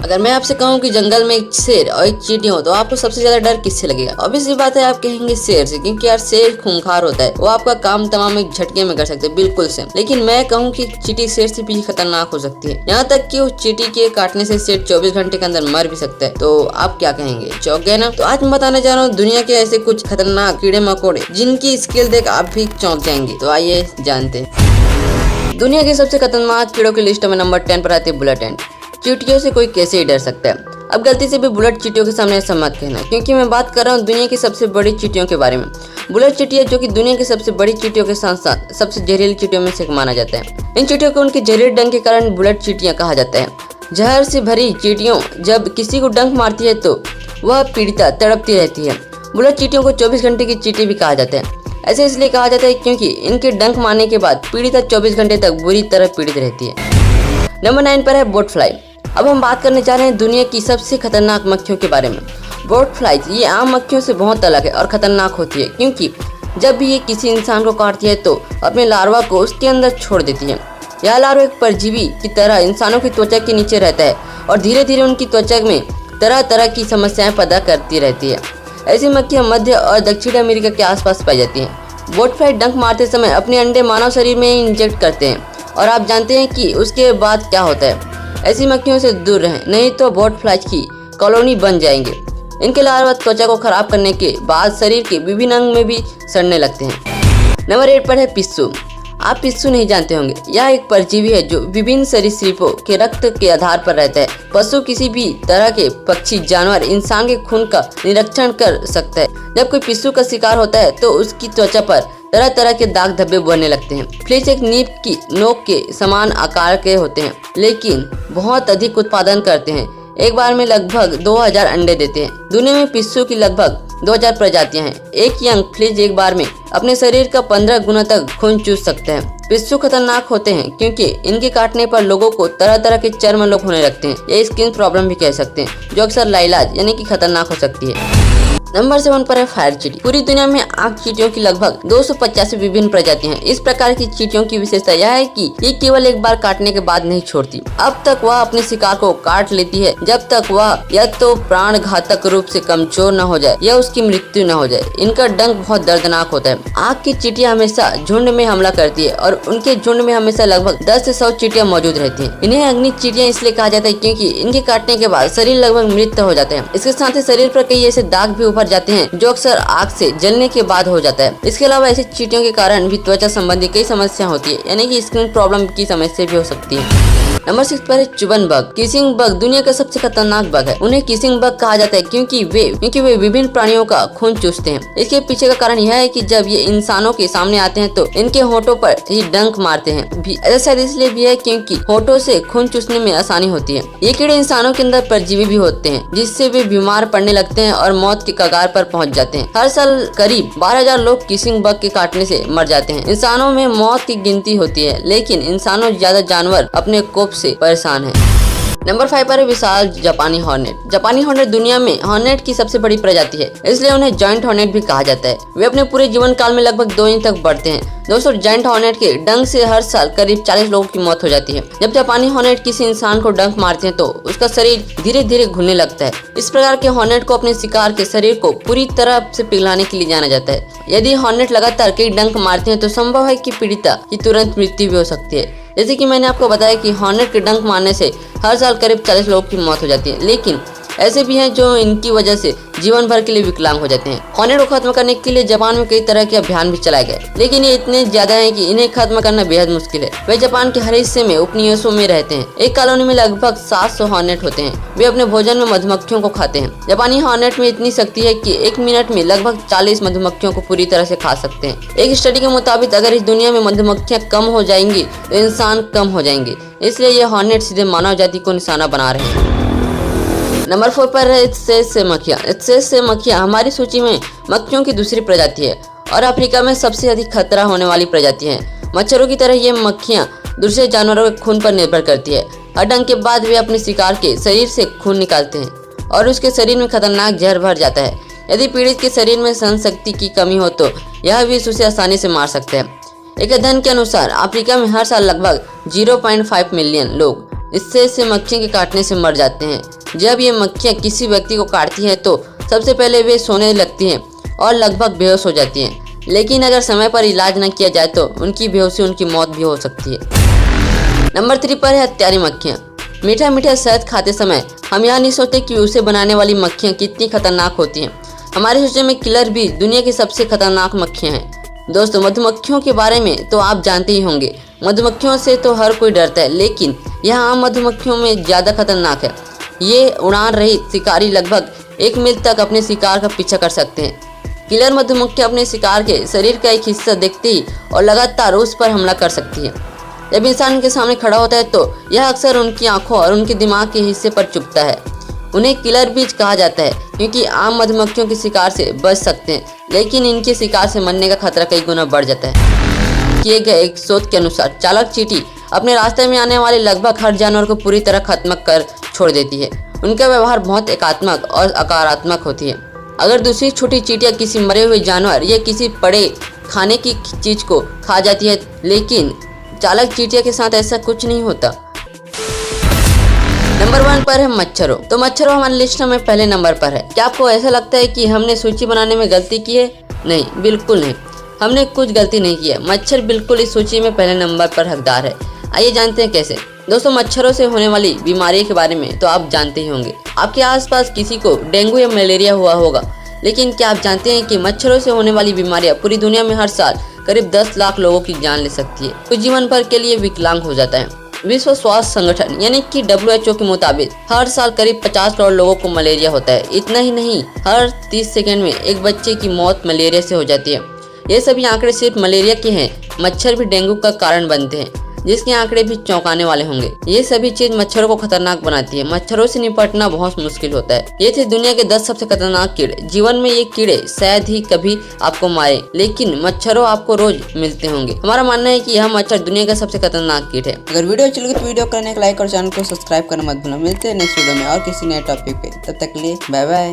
अगर मैं आपसे कहूँ कि जंगल में एक शेर और एक चींटी हो तो आपको सबसे ज्यादा डर किससे लगेगा? ऑब्वियसली बात है, आप कहेंगे शेर से, क्योंकि यार शेर खूंखार होता है, वो आपका काम तमाम एक झटके में कर सकते हैं, बिल्कुल सेम। लेकिन मैं कहूँ कि चींटी शेर से भी खतरनाक हो सकती है, यहाँ तक कि उस चींटी के काटने से शेर 24 घंटे के अंदर मर भी सकता है। तो आप क्या कहेंगे, चौंक गए ना? तो आज मैं बताने जा रहा हूँ दुनिया के ऐसे कुछ खतरनाक कीड़े मकोड़े जिनकी स्किल देख आप भी चौंक जाएंगे। तो आइए जानते हैं। दुनिया के सबसे खतरनाक कीड़ों की लिस्ट में नंबर 10 पर आती है बुलेट एंट। चींटियों से कोई कैसे ही डर सकता है? अब गलती से भी बुलेट चींटियों के सामने ऐसा मत कहना, क्योंकि मैं बात कर रहा हूँ दुनिया की सबसे बड़ी चींटियों के बारे में। बुलेट चींटियां जो कि दुनिया की सबसे बड़ी चींटियों के साथ साथ सबसे जहरीली चींटियों में से माना जाता है। इन चींटियों को उनके जहरीले डंक के कारण बुलेट चींटियां कहा जाता है। जहर से भरी चींटियों जब किसी को डंक मारती है तो वह पीड़िता तड़पती रहती है। बुलेट चींटियों को 24 घंटे की चींटी भी कहा जाता है। ऐसे इसलिए कहा जाता है क्योंकि इनके डंक मारने के बाद पीड़िता 24 घंटे तक बुरी तरह पीड़ित रहती है। नंबर 9 पर है बोट फ्लाई। अब हम बात करने जा रहे हैं दुनिया की सबसे खतरनाक मक्खियों के बारे में। बोट फ्लाई ये आम मक्खियों से बहुत अलग है और खतरनाक होती है, क्योंकि जब भी ये किसी इंसान को काटती है तो अपने लार्वा को उसके अंदर छोड़ देती है। यह लार्वा एक परजीवी की तरह इंसानों की त्वचा के नीचे रहता है और धीरे धीरे उनकी त्वचा में तरह तरह की समस्याएं पैदा करती रहती है। ऐसी मक्खियाँ मध्य और दक्षिण अमेरिका के आसपास पाई जाती हैं। बोट फ्लाई डंक मारते समय अपने अंडे मानव शरीर में इंजेक्ट करते हैं, और आप जानते हैं कि उसके बाद क्या होता है। ऐसी मक्खियों से दूर रहें, नहीं तो बोट फ्लाई की कॉलोनी बन जाएंगे। इनके लार्वा त्वचा को खराब करने के बाद शरीर के विभिन्न अंग में भी सड़ने लगते हैं। नंबर 8 पर है पिस्सू। आप पिस्सू नहीं जानते होंगे, यह एक परजीवी है जो विभिन्न सरीसृपों के रक्त के आधार पर रहता है। पशु किसी भी तरह के पक्षी, जानवर, इंसान के खून का निरीक्षण कर सकता है। जब कोई पिस्सू का शिकार होता है तो उसकी त्वचा पर तरह तरह के दाग धब्बे बनने लगते हैं। फ्लीस एक नीब की नोक के समान आकार के होते हैं, लेकिन बहुत अधिक उत्पादन करते हैं। एक बार में लगभग 2000 अंडे देते हैं। दुनिया में पिस्सू की लगभग 2000 प्रजातियां हैं। एक यंग फ्लीस एक बार में अपने शरीर का 15 गुना तक खून चूस सकते हैं। पिस्सू खतरनाक होते हैं क्योंकि इनके काटने पर लोगों को तरह तरह के चर्म रोग होने लगते हैं, ये स्किन प्रॉब्लम भी कह सकते हैं, जो अक्सर लाइलाज यानी कि खतरनाक हो सकती है। नंबर 7 पर है फायर चींटी। पूरी दुनिया में आग चींटियों की लगभग 285 विभिन्न प्रजातियां हैं। इस प्रकार की चींटियों की विशेषता यह है कि ये केवल एक बार काटने के बाद नहीं छोड़ती। अब तक वह अपने शिकार को काट लेती है जब तक वह या तो प्राण घातक रूप से कमजोर न हो जाए या उसकी मृत्यु न हो जाए। इनका डंक बहुत दर्दनाक होता है। आग की चींटियां हमेशा झुंड में हमला करती है और उनके झुंड में हमेशा लगभग 10 से 100 चींटियां मौजूद रहती हैं। इन्हें अग्नि चींटियां इसलिए कहा जाता है क्योंकि इनके काटने के बाद शरीर लगभग मृत हो जाते हैं। इसके साथ ही शरीर पर कई ऐसे दाग भी उभर जाते हैं जो अक्सर आग से जलने के बाद हो जाता है। इसके अलावा ऐसी चींटियों के कारण भी त्वचा संबंधी कई समस्या होती है, यानी कि स्किन प्रॉब्लम की समस्या भी हो सकती है। नंबर 6 पर है चुभन बग। किसिंग बग दुनिया का सबसे खतरनाक बग है। उन्हें किसिंग बग कहा जाता है क्योंकि वे विभिन्न प्राणियों का खून चूसते हैं। इसके पीछे का कारण यह है कि जब ये इंसानों के सामने आते हैं तो इनके होठों पर ही डंक मारते हैं। ऐसा शायद इसलिए भी है क्योंकि होठों से खून चूसने में आसानी होती है। ये कीड़े इंसानों के अंदर परजीवी भी होते हैं, जिससे वे बीमार पड़ने लगते हैं और मौत के कगार पर पहुंच जाते हैं। हर साल करीब 12,000 लोग किसिंग बग के काटने से मर जाते हैं। इंसानों में मौत की गिनती होती है, लेकिन इंसानों ज्यादा जानवर अपने कोप से परेशान है। नंबर 5 पर विशाल जापानी हॉर्नेट। जापानी हॉर्नेट दुनिया में हॉर्नेट की सबसे बड़ी प्रजाति है, इसलिए उन्हें जॉइंट हॉर्नेट भी कहा जाता है। वे अपने पूरे जीवन काल में लगभग 2 इंच तक बढ़ते हैं। दोस्तों, जॉइंट हॉर्नेट के डंक से हर साल करीब 40 लोगों की मौत हो जाती है। जब जापानी हॉर्नेट किसी इंसान को डंक मारते हैं तो उसका शरीर धीरे धीरे घुलने लगता है। इस प्रकार के हॉर्नेट को अपने शिकार के शरीर को पूरी तरह से पिघलाने के लिए जाना जाता है। यदि हॉर्नेट लगातार कई डंक मारते हैं तो संभव है कि पीड़िता की तुरंत मृत्यु भी हो सकती है। जैसे कि मैंने आपको बताया कि हॉर्नेट के डंक मारने से हर साल करीब 40 लोगों की मौत हो जाती है, लेकिन ऐसे भी हैं जो इनकी वजह से जीवन भर के लिए विकलांग हो जाते हैं। हॉर्नेट को खत्म करने के लिए जापान में कई तरह के अभियान भी चलाए गए, लेकिन ये इतने ज्यादा हैं कि इन्हें खत्म करना बेहद मुश्किल है। वे जापान के हर हिस्से में उपनिवेशों में रहते हैं। एक कॉलोनी में लगभग 700 हॉर्नेट होते हैं। वे अपने भोजन में मधुमक्खियों को खाते हैं। जापानी हॉर्नेट में इतनी शक्ति है कि 1 मिनट में लगभग 40 मधुमक्खियों को पूरी तरह से खा सकते हैं। एक स्टडी के मुताबिक अगर इस दुनिया में मधुमक्खियां कम हो जाएंगी तो इंसान कम हो जाएंगे, इसलिए ये हॉर्नेट सीधे मानव जाति को निशाना बना रहे हैं। नंबर 4 पर है एड्स से मक्खियाँ। एड्स से मक्खियाँ हमारी सूची में मक्खियों की दूसरी प्रजाति है और अफ्रीका में सबसे अधिक खतरा होने वाली प्रजाति है। मच्छरों की तरह ये मक्खियाँ दूसरे जानवरों के खून पर निर्भर करती है। हर डंक के बाद वे अपने शिकार के शरीर से खून निकालते हैं और उसके शरीर में खतरनाक जहर भर जाता है। यदि पीड़ित के शरीर में सहन शक्ति की कमी हो तो यह विष उसे आसानी से मार सकता है। एक अध्ययन के अनुसार अफ्रीका में हर साल लगभग 0.5 मिलियन लोग इससे मक्खियों के काटने से मर जाते हैं। जब ये मक्खियाँ किसी व्यक्ति को काटती हैं तो सबसे पहले वे सोने लगती हैं और लगभग बेहोश हो जाती हैं, लेकिन अगर समय पर इलाज न किया जाए तो उनकी बेहोशी उनकी मौत भी हो सकती है। नंबर 3 पर है हत्यारी मक्खियाँ। मीठा मीठा शहद खाते समय हम यह नहीं सोचते कि उसे बनाने वाली मक्खियाँ कितनी खतरनाक होती हैं। हमारे सोचे में किलर भी दुनिया की सबसे खतरनाक मक्खियाँ हैं। दोस्तों, मधुमक्खियों के बारे में तो आप जानते ही होंगे। मधुमक्खियों से तो हर कोई डरता है, लेकिन यह आम मधुमक्खियों में ज़्यादा खतरनाक है। ये उड़ान रहित शिकारी लगभग 1 मील तक अपने शिकार का पीछा कर सकते हैं। किलर मधुमक्खियाँ अपने शिकार के शरीर का एक हिस्सा देखते ही और लगातार उस पर हमला कर सकती है। जब इंसान के सामने खड़ा होता है तो यह अक्सर उनकी आंखों और उनके दिमाग के हिस्से पर चुभता है। उन्हें किलर बीज कहा जाता है क्योंकि आम मधुमक्खियों के शिकार से बच सकते हैं, लेकिन इनके शिकार से मरने का खतरा कई गुना बढ़ जाता है। किए गए एक शोध के अनुसार चालाक चींटी अपने रास्ते में आने वाले लगभग हर जानवर को पूरी तरह खत्म कर छोड़ देती है। उनका व्यवहार बहुत एकात्मक और सकारात्मक होती है। अगर दूसरी छोटी चींटियां किसी मरे हुए जानवर या किसी पड़े खाने की चीज को खा जाती है, लेकिन चालाक चींटियां के साथ ऐसा कुछ नहीं होता। नंबर 1 पर है मच्छरों। तो मच्छरों हमारी लिस्ट में पहले नंबर पर है। क्या आपको ऐसा लगता है कि हमने सूची बनाने में गलती की है? नहीं, बिल्कुल नहीं, हमने कुछ गलती नहीं की है। मच्छर बिल्कुल इस सूची में पहले नंबर पर हकदार है। आइए जानते हैं कैसे। दोस्तों, मच्छरों से होने वाली बीमारी के बारे में तो आप जानते ही होंगे। आपके आसपास किसी को डेंगू या मलेरिया हुआ होगा, लेकिन क्या आप जानते हैं कि मच्छरों से होने वाली बीमारियां पूरी दुनिया में हर साल करीब 10 लाख लोगों की जान ले सकती है। कुछ जीवन भर के लिए विकलांग हो जाता है। विश्व स्वास्थ्य संगठन यानी कि WHO के मुताबिक हर साल करीब 50 करोड़ लोगों को मलेरिया होता है। इतना ही नहीं, हर 30 सेकंड में एक बच्चे की मौत मलेरिया से हो जाती है। ये सभी आंकड़े सिर्फ मलेरिया के हैं। मच्छर भी डेंगू का कारण बनते हैं, जिसके आंकड़े भी चौंकाने वाले होंगे। ये सभी चीज मच्छरों को खतरनाक बनाती है। मच्छरों से निपटना बहुत मुश्किल होता है। ये थे दुनिया के 10 सबसे खतरनाक कीड़े। जीवन में ये कीड़े शायद ही कभी आपको मारे, लेकिन मच्छरों आपको रोज मिलते होंगे। हमारा मानना है कि यह मच्छर दुनिया का सबसे खतरनाक कीट है। अगर वीडियो अच्छी लगे तो वीडियो करने का लाइक और चैनल को सब्सक्राइब करना मत भूलना। मिलते हैं नेक्स्ट वीडियो में और किसी नए टॉपिक पे। तब तक के लिए बाय बाय।